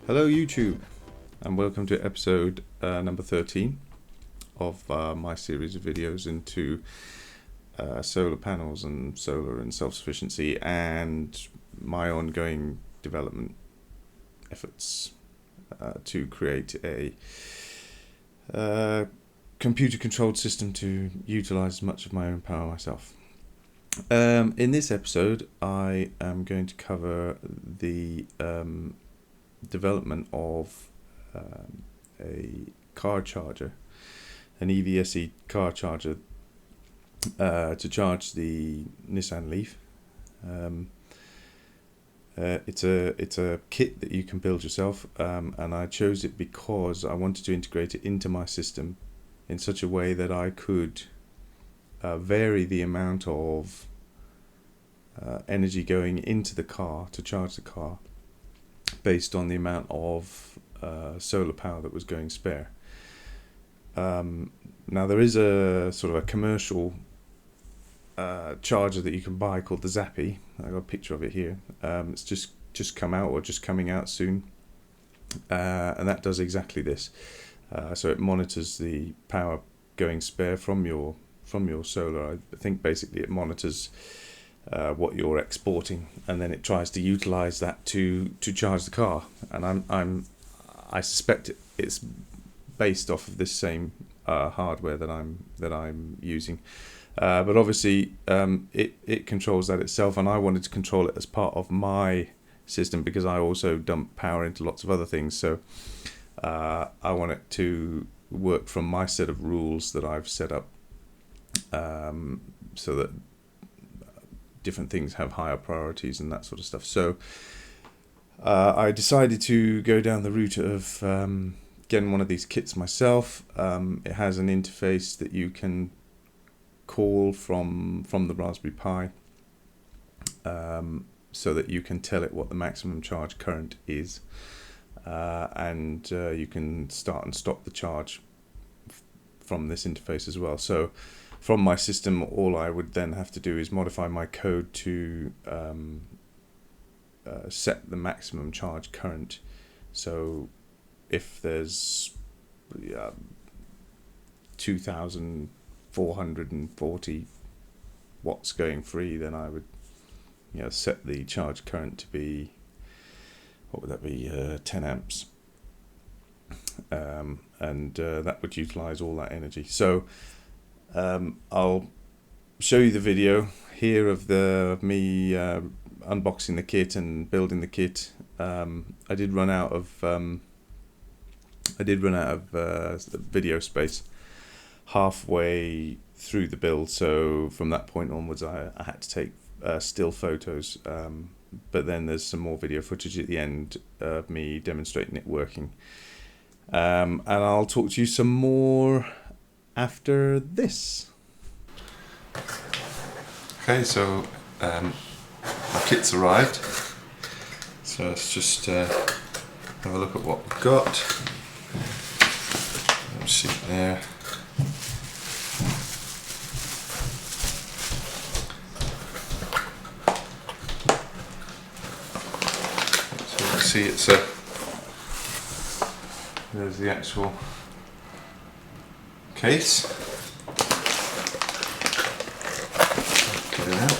Hello YouTube, and welcome to episode number 13 of my series of videos into solar panels and solar and self-sufficiency and my ongoing development efforts to create a computer-controlled system to utilize as much of my own power myself. In this episode, I am going to cover the development of a car charger, an EVSE car charger to charge the Nissan Leaf. It's a kit that you can build yourself, and I chose it because I wanted to integrate it into my system in such a way that I could vary the amount of energy going into the car to charge the car based on the amount of solar power that was going spare. Now there is a sort of a commercial charger that you can buy called the Zappy. I got a picture of it here. It's just come out or just coming out soon, and that does exactly this. So it monitors the power going spare from your solar. I think basically it monitors what you're exporting, and then it tries to utilize that to charge the car. And I suspect it's based off of this same hardware that I'm using, but obviously it controls that itself, and I wanted to control it as part of my system because I also dump power into lots of other things. So I want it to work from my set of rules that I've set up, so that different things have higher priorities and that sort of stuff. So I decided to go down the route of getting one of these kits myself. It has an interface that you can call from the Raspberry Pi, so that you can tell it what the maximum charge current is, and you can start and stop the charge from this interface as well. So from my system, all I would then have to do is modify my code to set the maximum charge current. So if there's 2,440 watts going free, then I would set the charge current to be, what would that be, 10 amps, and that would utilize all that energy. So I'll show you the video here of me unboxing the kit and building the kit. I did run out of video space halfway through the build, so from that point onwards I had to take still photos, but then there's some more video footage at the end of me demonstrating it working, and I'll talk to you some more after this. Okay, so my kit's arrived, so let's just have a look at what we've got. Let's see there. So you can see there's the actual case. Get it out.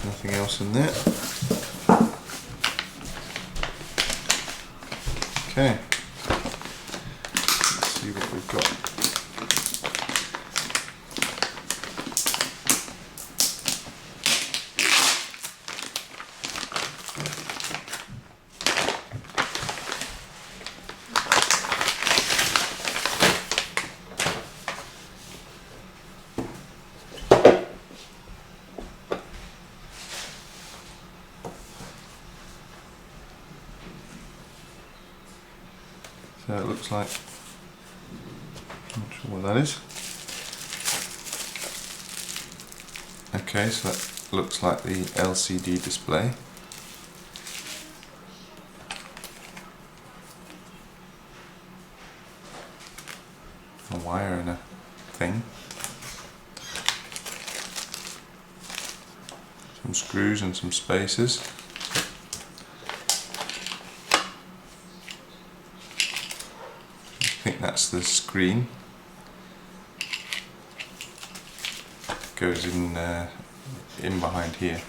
Nothing else in there. Okay. Let's see what we've got. So it looks like, not sure what that is. Okay, so that looks like the LCD display. A wire and a thing. some screws and some spacers. I think that's the screen. Goes in behind here.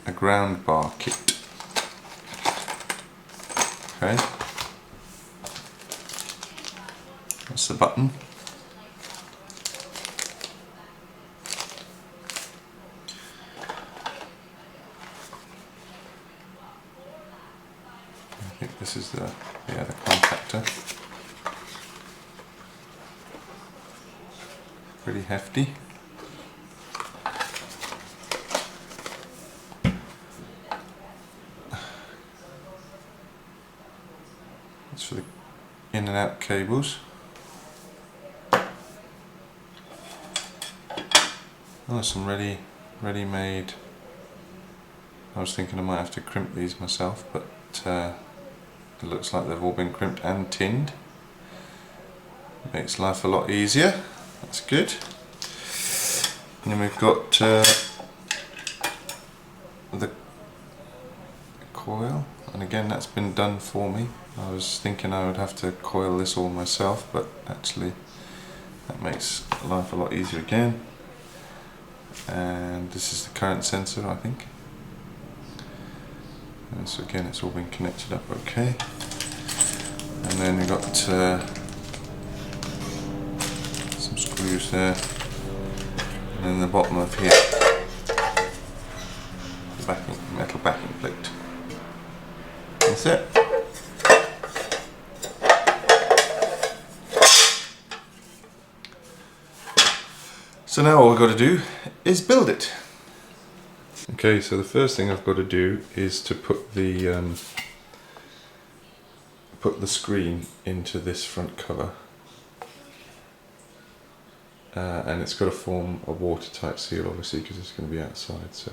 A ground bar kit. Okay. That's the button. I think this is the contactor. Pretty hefty. It's for the in and out cables. Oh, some ready-made. I was thinking I might have to crimp these myself, but it looks like they've all been crimped and tinned. Makes life a lot easier. That's good. And then we've got the coil, and again that's been done for me. I was thinking I would have to coil this all myself, but actually that makes life a lot easier again. And this is the current sensor, I think. And so again, it's all been connected up okay. And then we've got some screws there, and then the bottom of here, the metal backing plate. That's it. So now all we've got to do is build it. Okay, so the first thing I've got to do is to put the screen into this front cover, and it's got to form a watertight seal, obviously, because it's going to be outside. So.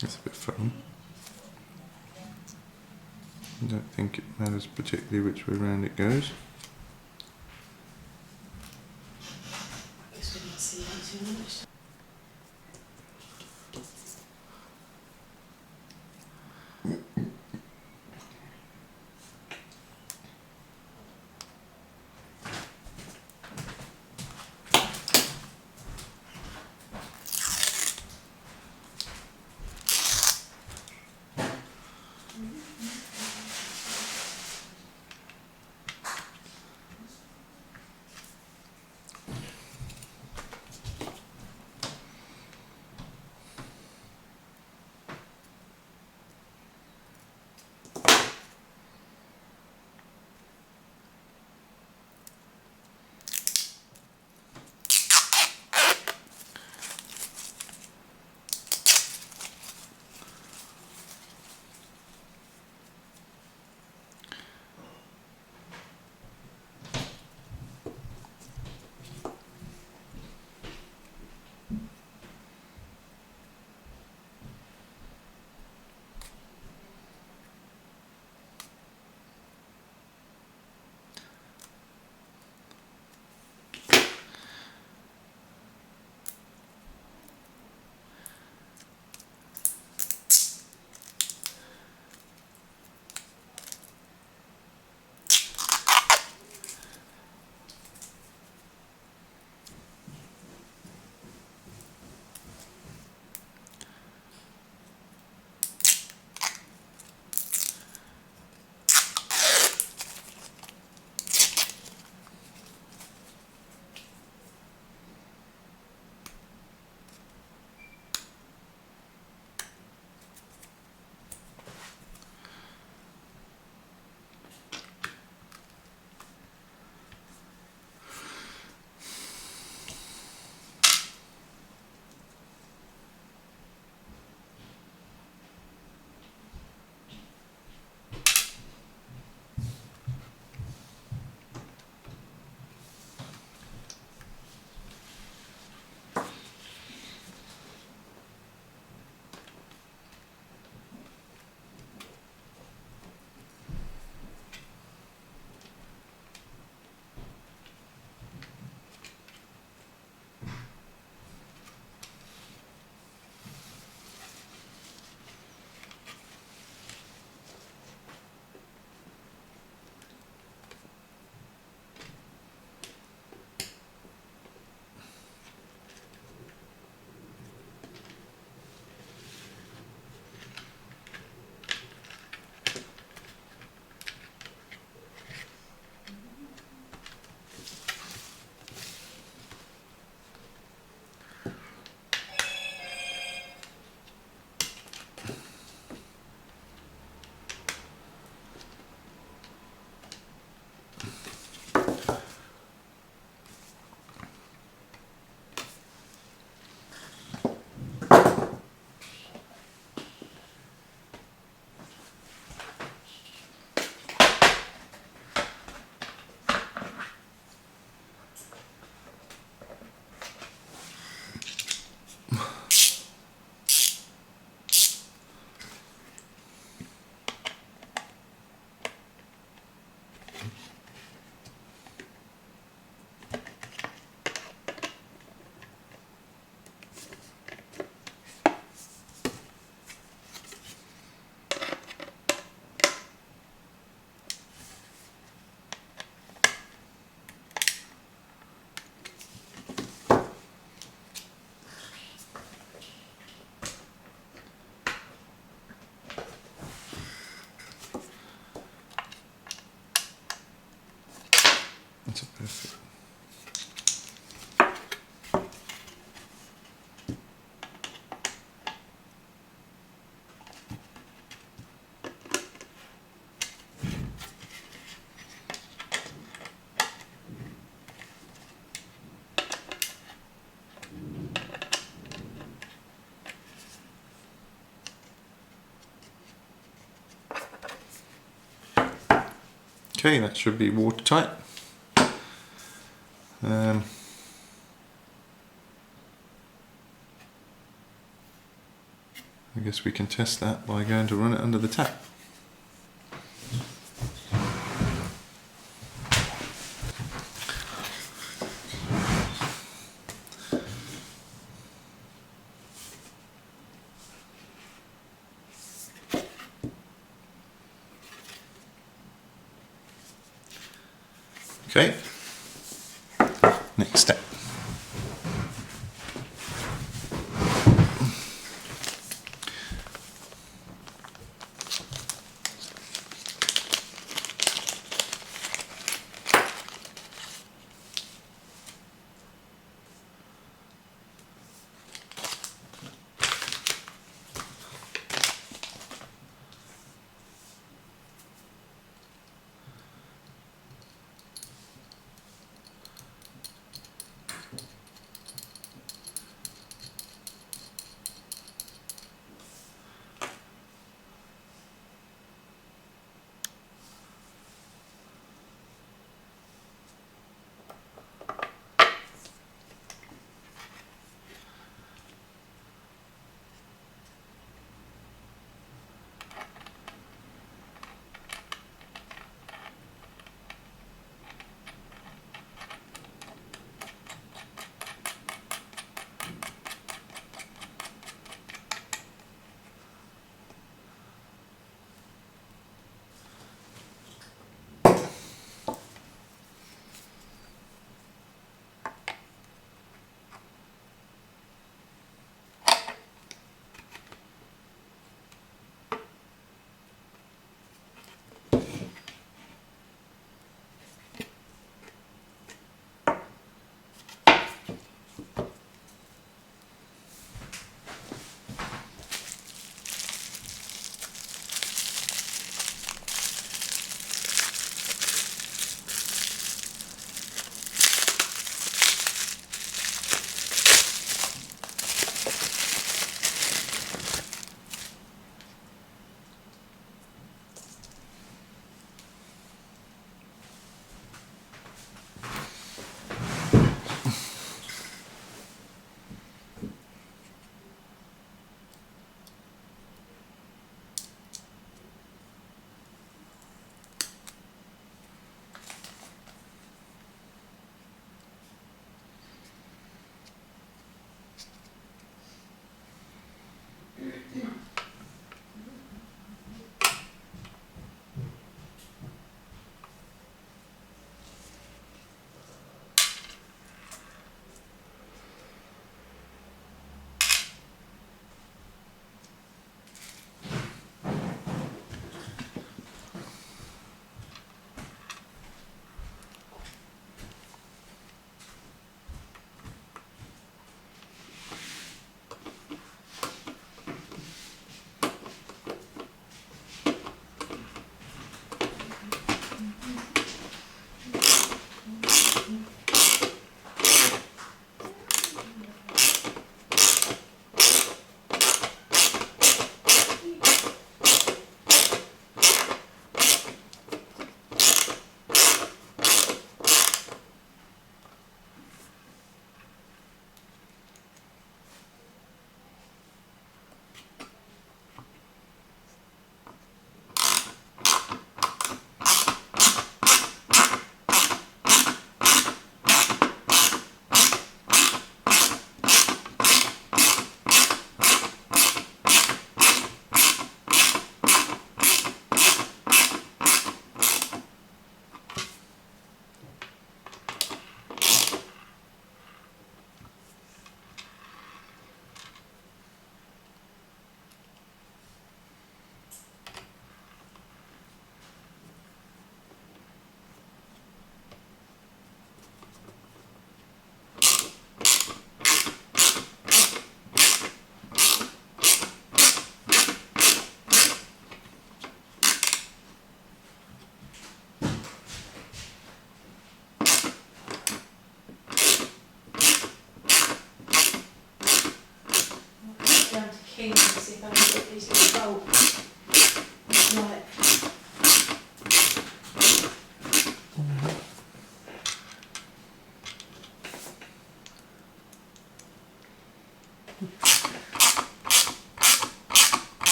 That's a bit fun. I don't think it matters particularly which way around it goes. That's perfect. Okay, that should be watertight. I guess we can test that by going to run it under the tap. Okay, next step.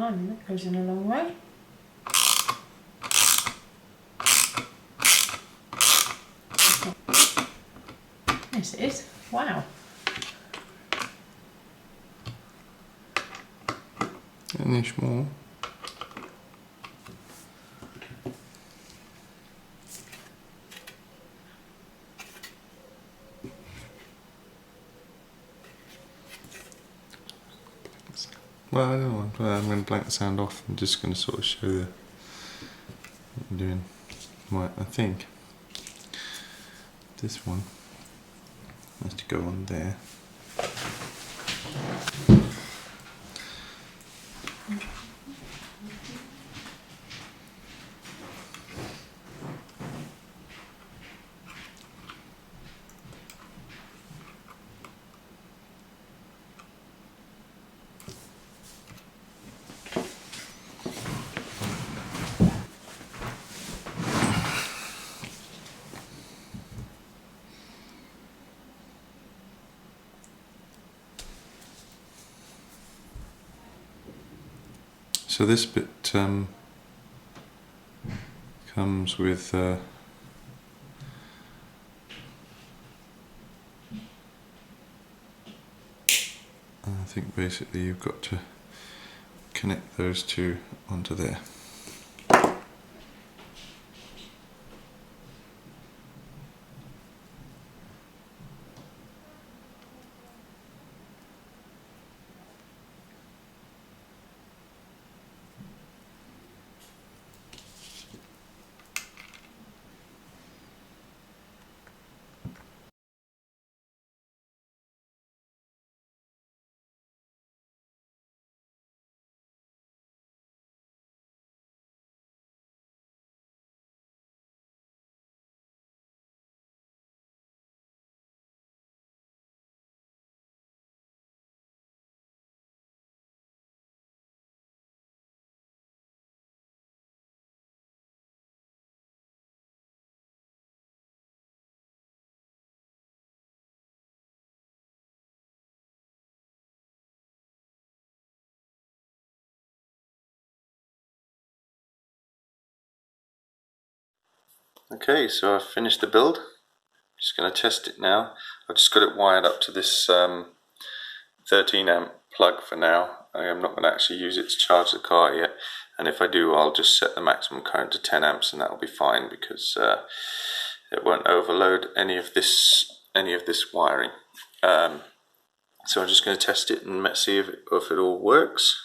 blimey, that goes in a long way. Yes, it is. Wow. Any more? Well, I don't know. I'm going to blank the sound off. I'm just going to sort of show what I'm doing. Right, I think this one has to go on there. So this bit comes with I think basically you've got to connect those two onto there. Okay, so I've finished the build. Just going to test it now. I've just got it wired up to this 13 amp plug for now. I am not going to actually use it to charge the car yet, and if I do, I'll just set the maximum current to 10 amps and that'll be fine, because it won't overload any of this wiring. So I'm just going to test it and see if it all works.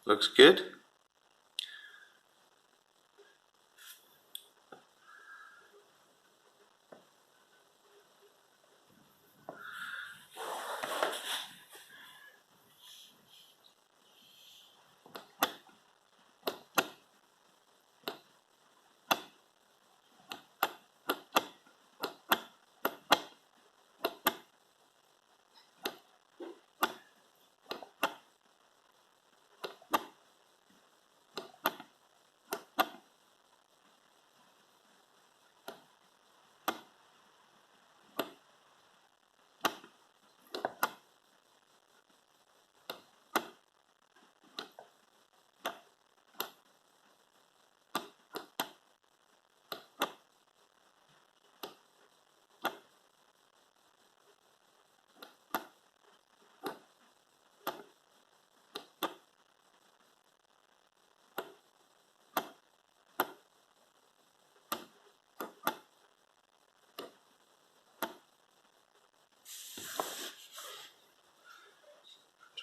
Looks good.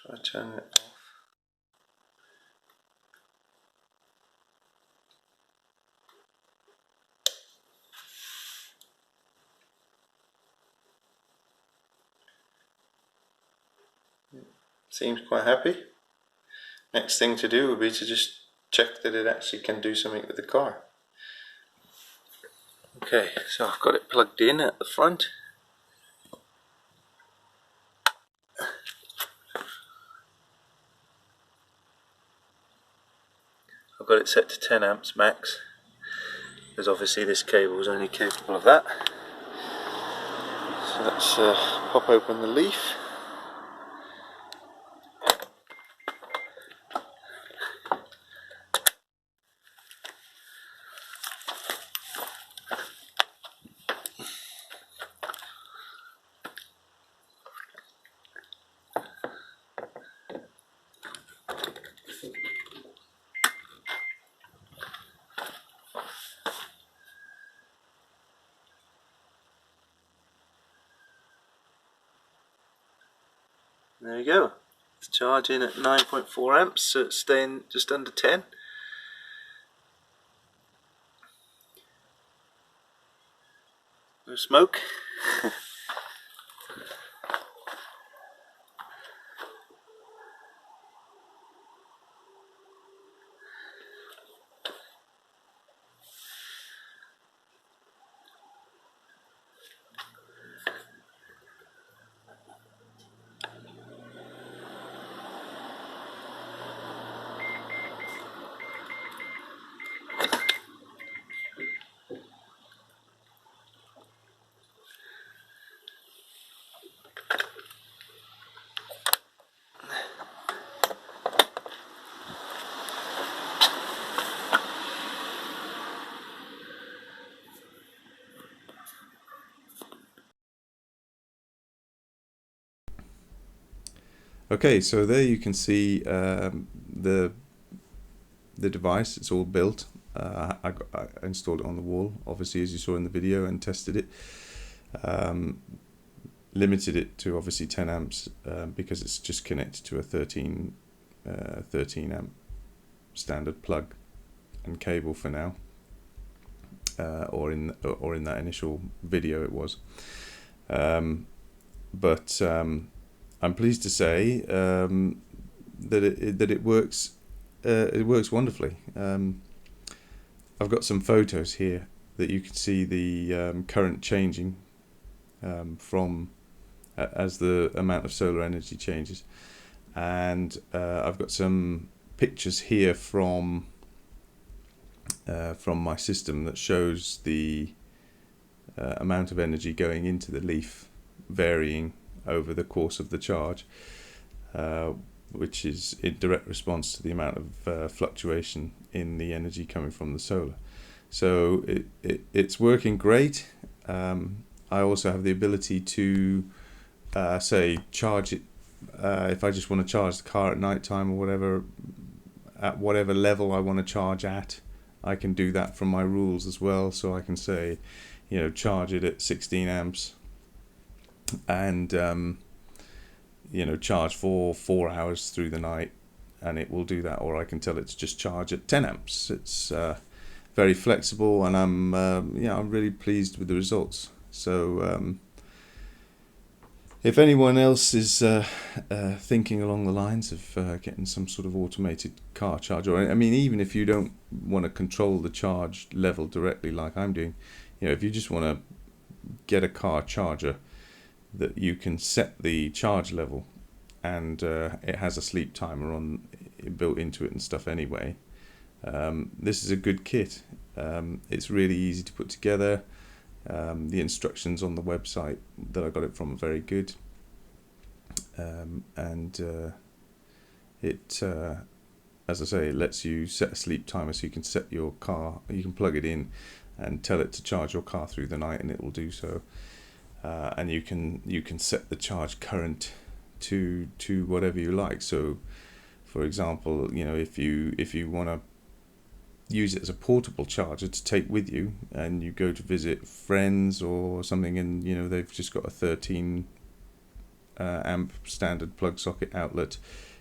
Try to turn it off. Seems quite happy. Next thing to do would be to just check that it actually can do something with the car. Okay, so I've got it plugged in at the front. I've got it set to 10 amps max, because obviously this cable is only capable of that. So let's pop open the leaf. There you go. It's charging at 9.4 amps, so it's staying just under 10. No smoke. Okay, so there you can see the device. It's all built. I installed it on the wall, obviously, as you saw in the video, and tested it. Limited it to obviously 10 amps because it's just connected to a 13 amp standard plug and cable for now, or in that initial video it was. But I'm pleased to say that it works. It works wonderfully. I've got some photos here that you can see the current changing from as the amount of solar energy changes, and I've got some pictures here from my system that shows the amount of energy going into the leaf varying over the course of the charge, which is in direct response to the amount of fluctuation in the energy coming from the solar. So it's working great. I also have the ability to say charge it if I just want to charge the car at night time or whatever, at whatever level I want to charge at. I can do that from my rules as well. So I can say, you know, charge it at 16 amps and you know, charge for 4 hours through the night, and it will do that. Or I can tell it to just charge at 10 amps. It's very flexible, and I'm really pleased with the results. So if anyone else is thinking along the lines of getting some sort of automated car charger, or I mean, even if you don't want to control the charge level directly like I'm doing, you know, if you just want to get a car charger that you can set the charge level, and it has a sleep timer on built into it and stuff anyway. This is a good kit. It's really easy to put together. The instructions on the website that I got it from are very good, and it as I say, it lets you set a sleep timer, so you can set your car, you can plug it in and tell it to charge your car through the night, and it will do so. And you can set the charge current to whatever you like. So for example, you know, if you want to use it as a portable charger to take with you, and you go to visit friends or something, and you know, they've just got a 13 amp standard plug socket outlet,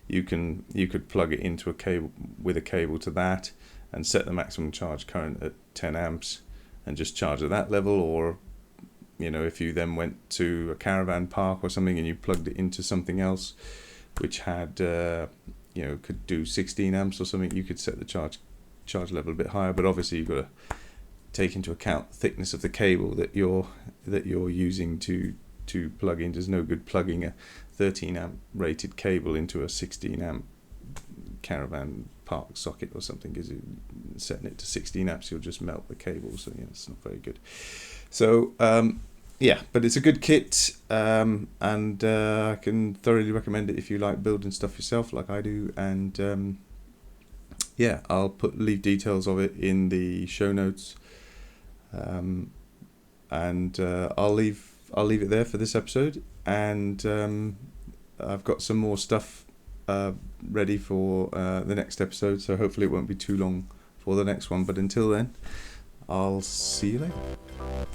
you could plug it into a cable with a cable to that and set the maximum charge current at 10 amps and just charge at that level. Or you know, if you then went to a caravan park or something and you plugged it into something else which had you know, could do 16 amps or something, you could set the charge level a bit higher. But obviously you've got to take into account the thickness of the cable that you're using to plug in. There's no good plugging a 13 amp rated cable into a 16 amp caravan park socket or something, because setting it to 16 amps, you'll just melt the cable, so it's not very good. So yeah, but it's a good kit, and I can thoroughly recommend it if you like building stuff yourself like I do. And yeah, I'll leave details of it in the show notes, and I'll leave it there for this episode. And I've got some more stuff ready for the next episode, so hopefully it won't be too long for the next one. But until then, I'll see you later.